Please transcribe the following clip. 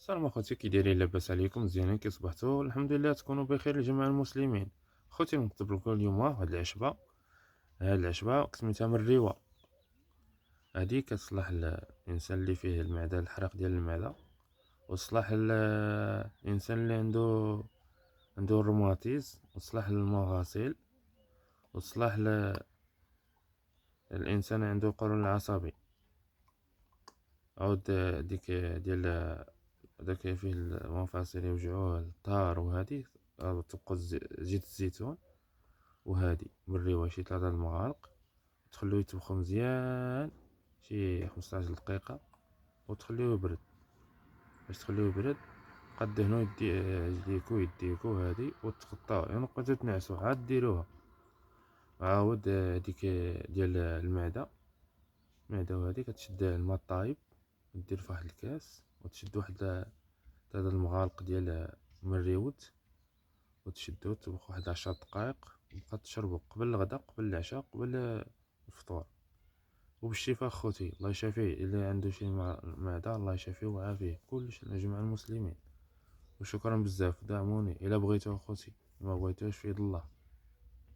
السلام اخوتي، كي دايرين؟ لاباس عليكم؟ مزيانين؟ كي صبحتوا؟ الحمد لله تكونوا بخير الجميع المسلمين. خوتي نكتب لكم اليوم واحد العشبه. هاد العشبه سميتها مريوه. هادي كتصلح الانسان اللي فيه المعده، الحرق ديال المعده، وتصلح الانسان اللي عنده الروماتيز، وتصلح للمغاصيل، وتصلح الانسان عنده قولون العصبي. عود ديك ديال داك فيه المفاصل يوجعوه، الظهر، وهادي تبقى زيت الزيتون وهادي مريوه شي 3 المغارق، تخلوه يطبخو مزيان شي 15 دقيقة، وتخليوه يبرد. باش تخليوه يبرد قدهنو يديكو يديكو هادي، وتقطعو يعني بقيتو تنعسو عاد ديروها. عاود هاديك ديال المعدة وهادي كتشد الماء الطايب، دير فواحد الكاس، وتشد واحد 3 المغارق ديال مريوت، وتشدو تطبخ واحد 10 دقائق، وبقى تشربو قبل الغدا، قبل العشاء، قبل الفطور. وبالشفاء خوتي، الله يشافيه. الا عنده شي معده، الله يشافيه ويعافيه كلش جميع المسلمين. وشكرا بزاف، دعموني الا بغيتو اخوتي، ما بغيتوش في يد الله.